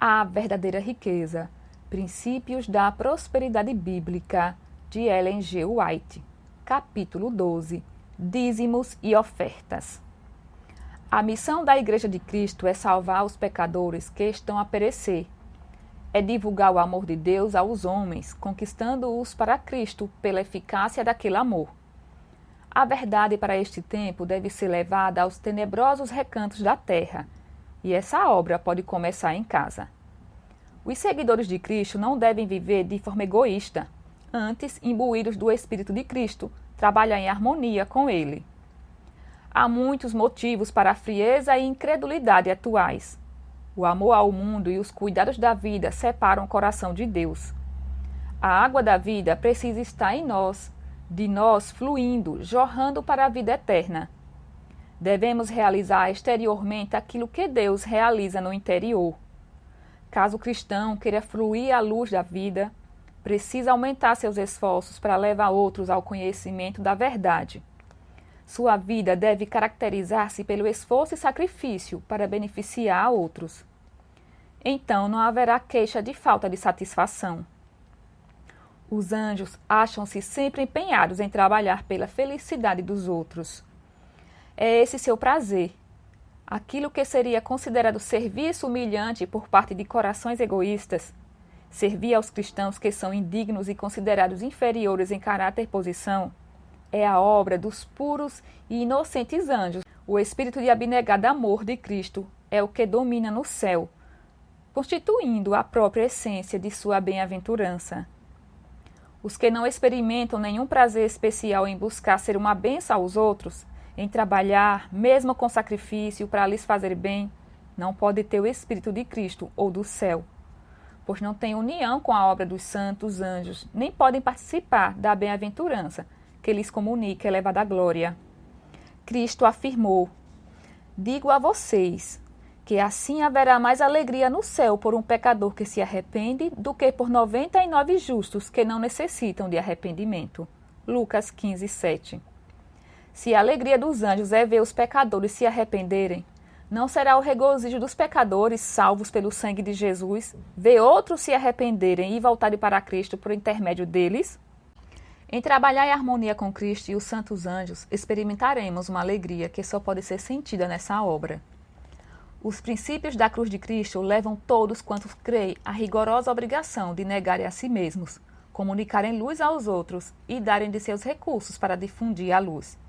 A verdadeira riqueza. Princípios da prosperidade bíblica, de Ellen G. White. Capítulo 12. Dízimos e ofertas. A missão da Igreja de Cristo é salvar os pecadores que estão a perecer. É divulgar o amor de Deus aos homens, conquistando-os para Cristo pela eficácia daquele amor. A verdade para este tempo deve ser levada aos tenebrosos recantos da terra, e essa obra pode começar em casa. Os seguidores de Cristo não devem viver de forma egoísta, antes, imbuídos do Espírito de Cristo, trabalhar em harmonia com Ele. Há muitos motivos para a frieza e incredulidade atuais. O amor ao mundo e os cuidados da vida separam o coração de Deus. A água da vida precisa estar em nós, de nós fluindo, jorrando para a vida eterna. Devemos realizar exteriormente aquilo que Deus realiza no interior. Caso o cristão queira fluir à luz da vida, precisa aumentar seus esforços para levar outros ao conhecimento da verdade. Sua vida deve caracterizar-se pelo esforço e sacrifício para beneficiar a outros. Então não haverá queixa de falta de satisfação. Os anjos acham-se sempre empenhados em trabalhar pela felicidade dos outros. É esse seu prazer. Aquilo que seria considerado serviço humilhante por parte de corações egoístas, servir aos cristãos que são indignos e considerados inferiores em caráter e posição, é a obra dos puros e inocentes anjos. O espírito de abnegado amor de Cristo é o que domina no céu, constituindo a própria essência de sua bem-aventurança. Os que não experimentam nenhum prazer especial em buscar ser uma bênção aos outros, em trabalhar, mesmo com sacrifício, para lhes fazer bem, não podem ter o Espírito de Cristo ou do céu, pois não têm união com a obra dos santos anjos, nem podem participar da bem-aventurança que lhes comunica elevada glória. Cristo afirmou: digo a vocês que assim haverá mais alegria no céu por um pecador que se arrepende do que por 99 justos que não necessitam de arrependimento. Lucas 15, 7. Se a alegria dos anjos é ver os pecadores se arrependerem, não será o regozijo dos pecadores salvos pelo sangue de Jesus ver outros se arrependerem e voltarem para Cristo por intermédio deles? Em trabalhar em harmonia com Cristo e os santos anjos, experimentaremos uma alegria que só pode ser sentida nessa obra. Os princípios da cruz de Cristo levam todos quantos creem à rigorosa obrigação de negarem a si mesmos, comunicarem luz aos outros e darem de seus recursos para difundir a luz.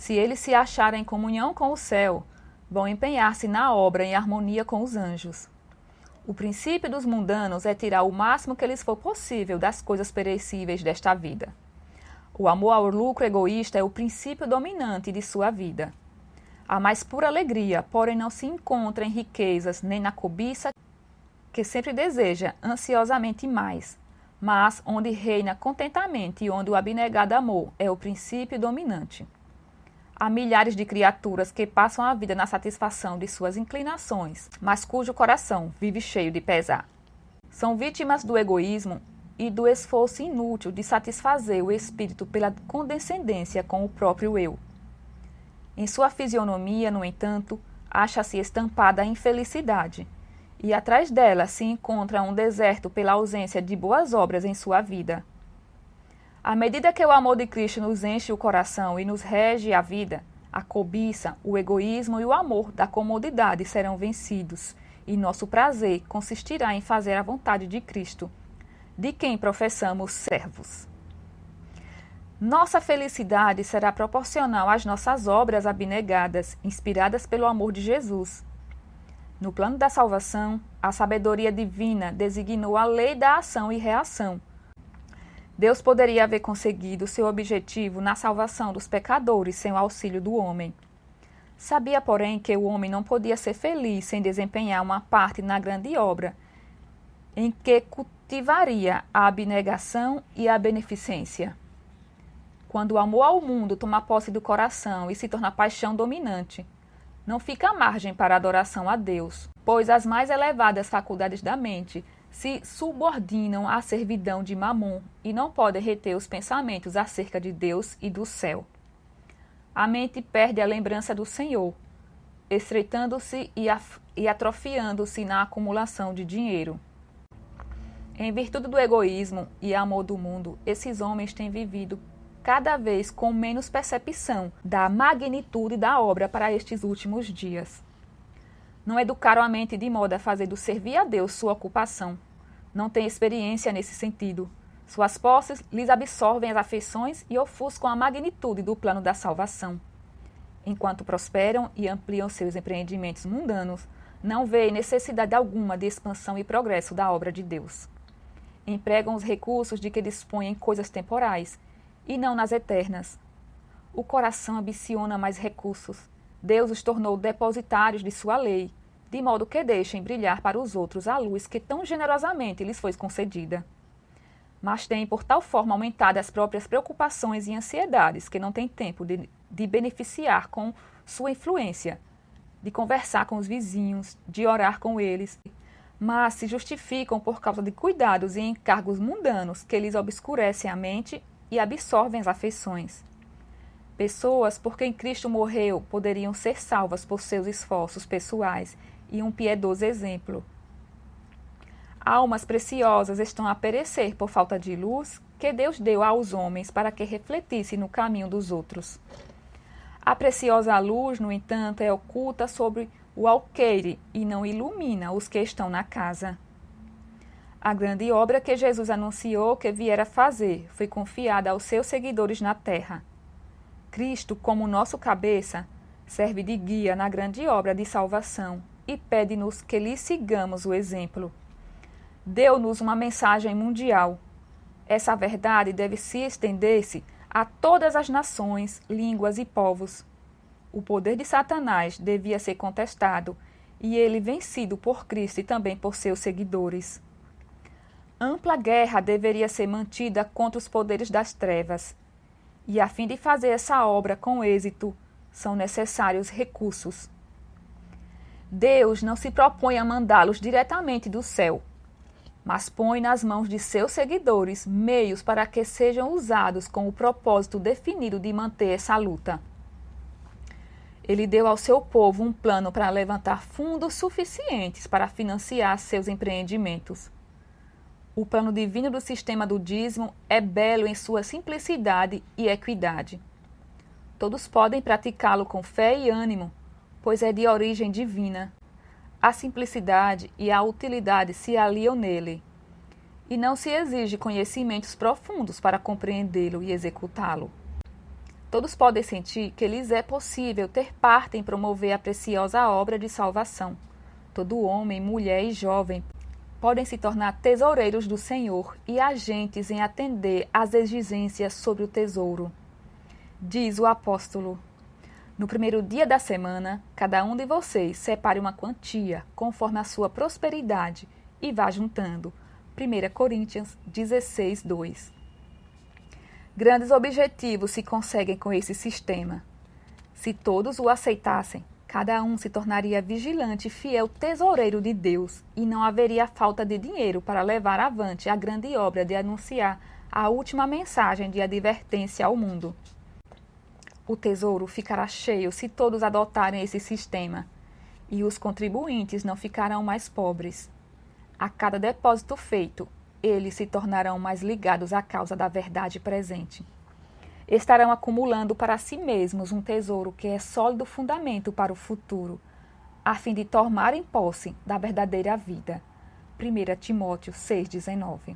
Se eles se acharem em comunhão com o céu, vão empenhar-se na obra em harmonia com os anjos. O princípio dos mundanos é tirar o máximo que lhes for possível das coisas perecíveis desta vida. O amor ao lucro egoísta é o princípio dominante de sua vida. A mais pura alegria, porém, não se encontra em riquezas nem na cobiça que sempre deseja ansiosamente mais, mas onde reina contentamento e onde o abnegado amor é o princípio dominante. Há milhares de criaturas que passam a vida na satisfação de suas inclinações, mas cujo coração vive cheio de pesar. São vítimas do egoísmo e do esforço inútil de satisfazer o espírito pela condescendência com o próprio eu. Em sua fisionomia, no entanto, acha-se estampada a infelicidade, e atrás dela se encontra um deserto pela ausência de boas obras em sua vida. À medida que o amor de Cristo nos enche o coração e nos rege a vida, a cobiça, o egoísmo e o amor da comodidade serão vencidos, e nosso prazer consistirá em fazer a vontade de Cristo, de quem professamos servos. Nossa felicidade será proporcional às nossas obras abnegadas, inspiradas pelo amor de Jesus. No plano da salvação, a sabedoria divina designou a lei da ação e reação. Deus poderia haver conseguido seu objetivo na salvação dos pecadores sem o auxílio do homem. Sabia, porém, que o homem não podia ser feliz sem desempenhar uma parte na grande obra, em que cultivaria a abnegação e a beneficência. Quando o amor ao mundo toma posse do coração e se torna paixão dominante, não fica margem para a adoração a Deus, pois as mais elevadas faculdades da mente se subordinam à servidão de Mamon e não podem reter os pensamentos acerca de Deus e do céu. A mente perde a lembrança do Senhor. estreitando-se e atrofiando-se na acumulação de dinheiro. Em virtude do egoísmo e amor do mundo, esses homens têm vivido cada vez com menos percepção da magnitude da obra para estes últimos dias. Não educaram a mente de modo a fazer do servir a Deus sua ocupação. Não têm experiência nesse sentido. Suas posses lhes absorvem as afeições e ofuscam a magnitude do plano da salvação. Enquanto prosperam e ampliam seus empreendimentos mundanos, não veem necessidade alguma de expansão e progresso da obra de Deus. Empregam os recursos de que dispõem em coisas temporais e não nas eternas. O coração ambiciona mais recursos. Deus os tornou depositários de sua lei, de modo que deixem brilhar para os outros a luz que tão generosamente lhes foi concedida. Mas têm por tal forma aumentado as próprias preocupações e ansiedades que não têm tempo de beneficiar com sua influência, de conversar com os vizinhos, de orar com eles, mas se justificam por causa de cuidados e encargos mundanos que lhes obscurecem a mente e absorvem as afeições. Pessoas por quem Cristo morreu poderiam ser salvas por seus esforços pessoais e um piedoso exemplo. Almas preciosas estão a perecer por falta de luz que Deus deu aos homens para que refletissem no caminho dos outros. A preciosa luz, no entanto, é oculta sobre o alqueire e não ilumina os que estão na casa. A grande obra que Jesus anunciou que viera fazer foi confiada aos seus seguidores na terra. Cristo, como nosso cabeça, serve de guia na grande obra de salvação e pede-nos que lhe sigamos o exemplo. Deu-nos uma mensagem mundial. Essa verdade deve se estender-se a todas as nações, línguas e povos. O poder de Satanás devia ser contestado e ele vencido por Cristo e também por seus seguidores. Ampla guerra deveria ser mantida contra os poderes das trevas. E a fim de fazer essa obra com êxito, são necessários recursos. Deus não se propõe a mandá-los diretamente do céu, mas põe nas mãos de seus seguidores meios para que sejam usados com o propósito definido de manter essa luta. Ele deu ao seu povo um plano para levantar fundos suficientes para financiar seus empreendimentos. O plano divino do sistema do dízimo é belo em sua simplicidade e equidade. Todos podem praticá-lo com fé e ânimo, pois é de origem divina. A simplicidade e a utilidade se aliam nele, e não se exige conhecimentos profundos para compreendê-lo e executá-lo. Todos podem sentir que lhes é possível ter parte em promover a preciosa obra de salvação. Todo homem, mulher e jovem podem se tornar tesoureiros do Senhor e agentes em atender às exigências sobre o tesouro. Diz o apóstolo: no primeiro dia da semana, cada um de vocês separe uma quantia, conforme a sua prosperidade, e vá juntando. 1 Coríntios 16, 2. Grandes objetivos se conseguem com esse sistema. Se todos o aceitassem, cada um se tornaria vigilante e fiel tesoureiro de Deus, e não haveria falta de dinheiro para levar avante a grande obra de anunciar a última mensagem de advertência ao mundo. O tesouro ficará cheio se todos adotarem esse sistema, e os contribuintes não ficarão mais pobres. A cada depósito feito, eles se tornarão mais ligados à causa da verdade presente. Estarão acumulando para si mesmos um tesouro que é sólido fundamento para o futuro, a fim de tomarem posse da verdadeira vida. 1 Timóteo 6,19.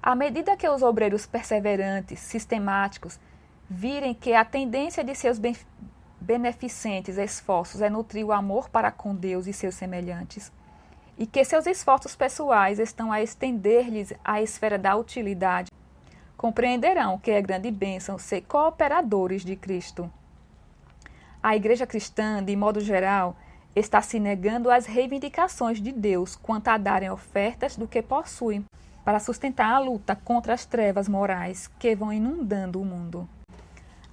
À medida que os obreiros perseverantes, sistemáticos, virem que a tendência de seus beneficentes esforços é nutrir o amor para com Deus e seus semelhantes, e que seus esforços pessoais estão a estender-lhes a esfera da utilidade, compreenderão que é grande bênção ser cooperadores de Cristo. A Igreja cristã, de modo geral, está se negando às reivindicações de Deus quanto a darem ofertas do que possuem para sustentar a luta contra as trevas morais que vão inundando o mundo.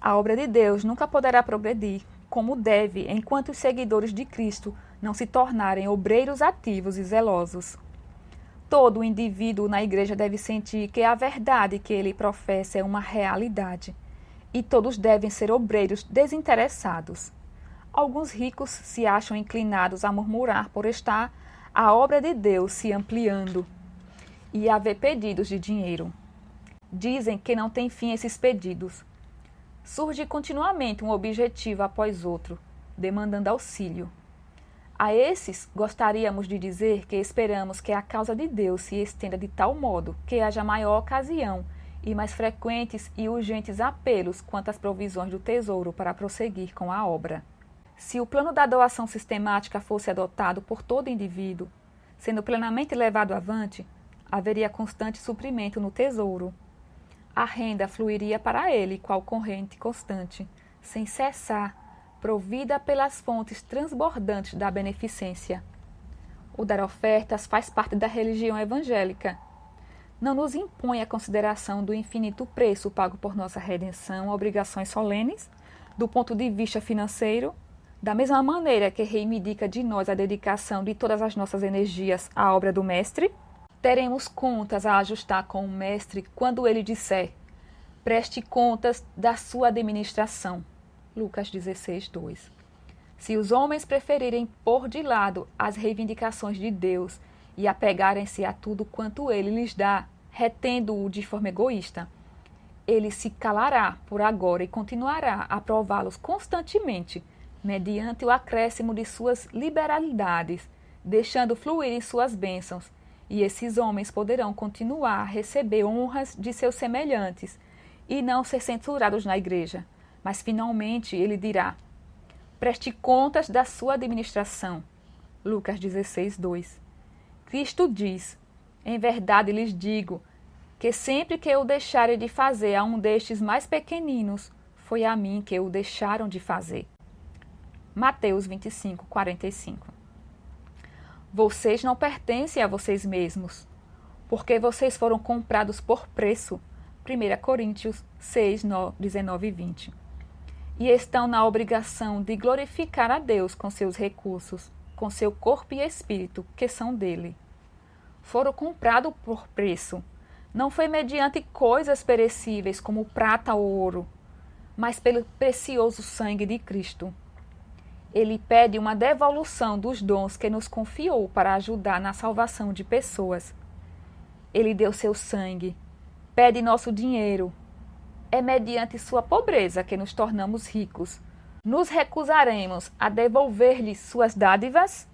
A obra de Deus nunca poderá progredir como deve enquanto os seguidores de Cristo não se tornarem obreiros ativos e zelosos. Todo indivíduo na igreja deve sentir que a verdade que ele professa é uma realidade, e todos devem ser obreiros desinteressados. Alguns ricos se acham inclinados a murmurar por estar a obra de Deus se ampliando e haver pedidos de dinheiro. Dizem que não tem fim esses pedidos. Surge continuamente um objetivo após outro, demandando auxílio. A esses, gostaríamos de dizer que esperamos que a causa de Deus se estenda de tal modo que haja maior ocasião e mais frequentes e urgentes apelos quanto às provisões do tesouro para prosseguir com a obra. Se o plano da doação sistemática fosse adotado por todo indivíduo, sendo plenamente levado avante, haveria constante suprimento no tesouro. A renda fluiria para ele qual corrente constante, sem cessar, provida pelas fontes transbordantes da beneficência. O dar ofertas faz parte da religião evangélica. Não nos impõe a consideração do infinito preço pago por nossa redenção, obrigações solenes, do ponto de vista financeiro, da mesma maneira que reivindica de nós a dedicação de todas as nossas energias à obra do Mestre. Teremos contas a ajustar com o Mestre quando ele disser: preste contas da sua administração. Lucas 16, 2. Se os homens preferirem pôr de lado as reivindicações de Deus e apegarem-se a tudo quanto ele lhes dá, retendo-o de forma egoísta, ele se calará por agora e continuará a prová-los constantemente, mediante o acréscimo de suas liberalidades, deixando fluir em suas bênçãos, e esses homens poderão continuar a receber honras de seus semelhantes e não ser censurados na igreja. Mas finalmente ele dirá: preste contas da sua administração. Lucas 16, 2. Cristo diz: em verdade lhes digo, que sempre que eu deixarem de fazer a um destes mais pequeninos, foi a mim que o deixaram de fazer. Mateus 25, 45. Vocês não pertencem a vocês mesmos, porque vocês foram comprados por preço. 1 Coríntios 6, 19 e 20. E estão na obrigação de glorificar a Deus com seus recursos, com seu corpo e espírito, que são dele. Foram comprados por preço. Não foi mediante coisas perecíveis como prata ou ouro, mas pelo precioso sangue de Cristo. Ele pede uma devolução dos dons que nos confiou para ajudar na salvação de pessoas. Ele deu seu sangue, pede nosso dinheiro. É mediante sua pobreza que nos tornamos ricos. Nos recusaremos a devolver-lhe suas dádivas?